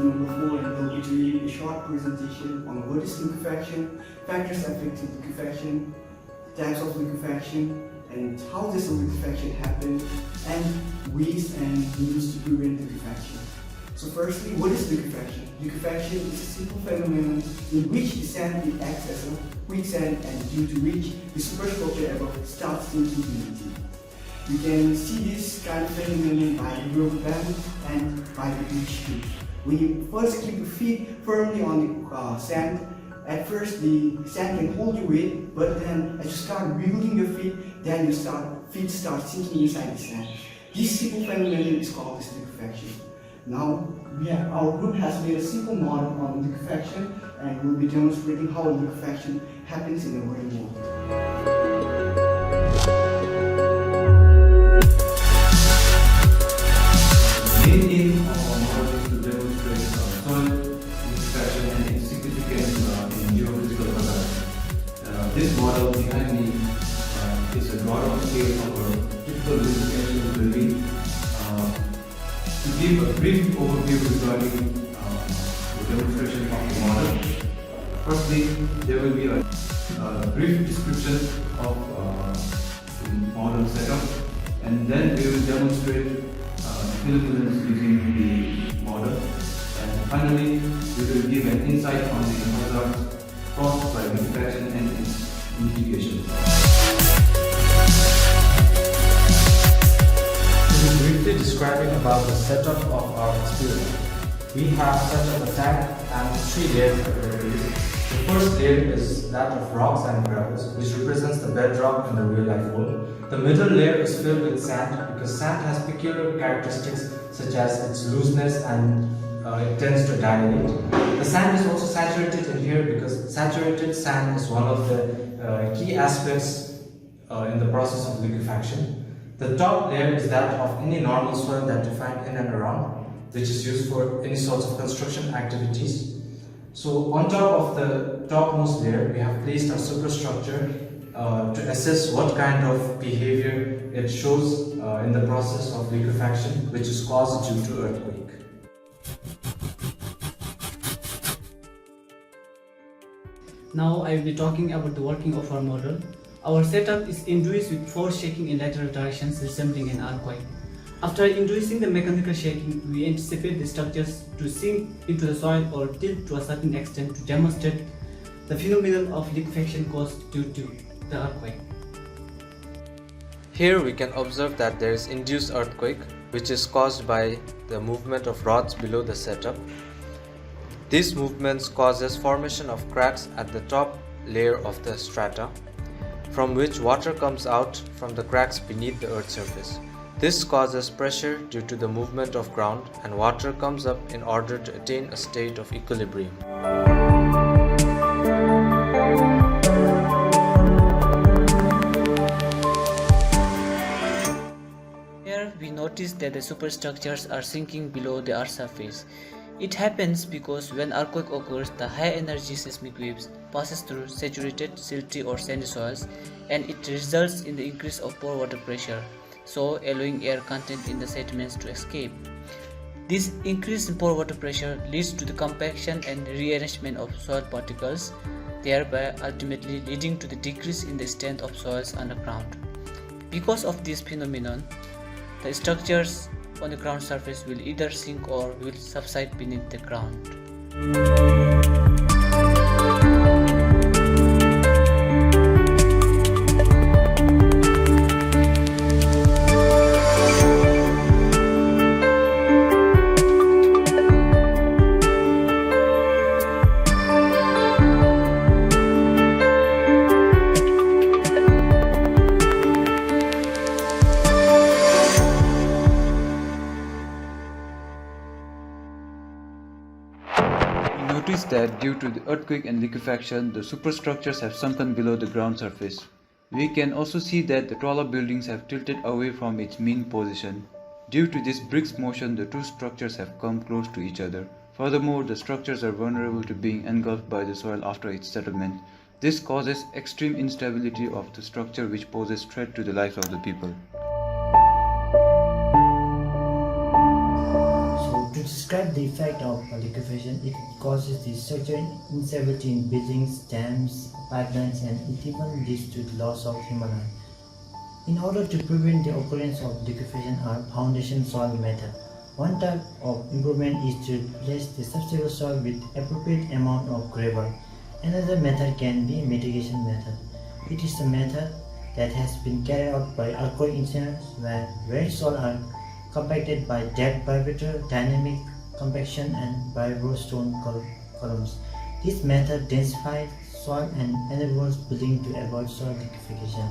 number 4, and we'll be doing a short presentation on what is liquefaction, factors affecting liquefaction, types of liquefaction, and how does the liquefaction happen, and ways and means to prevent liquefaction. So firstly, what is liquefaction? Liquefaction is a simple phenomenon in which the sand acts as a quicksand and due to which the superstructure above starts sinking beneath it. You can see this kind of phenomenon by the rope bend and by the beach feet. When you first keep your feet firmly on the sand, at first the sand can hold your weight, but then as you start wiggling your feet, then your feet start sinking inside the sand. This simple phenomenon is called liquefaction. Now, our group has made a simple model on liquefaction, and we'll be demonstrating how liquefaction happens in the real world. The main aim of our model is to demonstrate soil liquefaction and its significance in geophysical hazards. This model behind me is a drawdown scale of a typical liquefaction drilling. To give a brief overview regarding the demonstration of the model, firstly there will be a brief description of the model setup, and then we will demonstrate phenomenons using the model, and finally we will give an insight on the hazards caused by liquefaction and its mitigation. Briefly describing about the setup of our experiment. We have set up a tank and 3 layers of debris. The first layer is that of rocks and gravels, which represents the bedrock in the real life world. The middle layer is filled with sand because sand has peculiar characteristics such as its looseness and it tends to dilate. The sand is also saturated in here because saturated sand is one of the key aspects in the process of liquefaction. The top layer is that of any normal soil that you find in and around, which is used for any sorts of construction activities. So on top of the topmost layer, we have placed our superstructure to assess what kind of behavior it shows in the process of liquefaction, which is caused due to earthquake. Now I will be talking about the working of our model. Our setup is induced with force shaking in lateral directions resembling an earthquake. After inducing the mechanical shaking, we anticipate the structures to sink into the soil or tilt to a certain extent to demonstrate the phenomenon of liquefaction caused due to the earthquake. Here we can observe that there is induced earthquake, which is caused by the movement of rods below the setup. These movements causes formation of cracks at the top layer of the strata, from which water comes out from the cracks beneath the earth's surface. This causes pressure due to the movement of ground, and water comes up in order to attain a state of equilibrium. Here we notice that the superstructures are sinking below the earth's surface. It happens because when earthquake occurs, the high energy seismic waves passes through saturated, silty or sandy soils, and it results in the increase of pore water pressure, so allowing air content in the sediments to escape. This increase in pore water pressure leads to the compaction and rearrangement of soil particles, thereby ultimately leading to the decrease in the strength of soils underground. Because of this phenomenon, the structures on the ground surface will either sink or will subside beneath the ground. Notice that due to the earthquake and liquefaction, the superstructures have sunken below the ground surface. We can also see that the taller buildings have tilted away from its mean position. Due to this brick's motion, the two structures have come close to each other. Furthermore, the structures are vulnerable to being engulfed by the soil after its settlement. This causes extreme instability of the structure, which poses threat to the lives of the people. So to describe the effect of liquefaction, it causes the structural instability in buildings, dams, pipelines, and it even leads to the loss of human life. In order to prevent the occurrence of liquefaction are foundation soil method. One type of improvement is to replace the substable soil with appropriate amount of gravel. Another method can be mitigation method. It is a method that has been carried out by earthquake incidents where very soil are compacted by depth vibrator, dynamic compaction, and vibro stone columns. This method densifies soil and enables building to avoid soil liquefaction.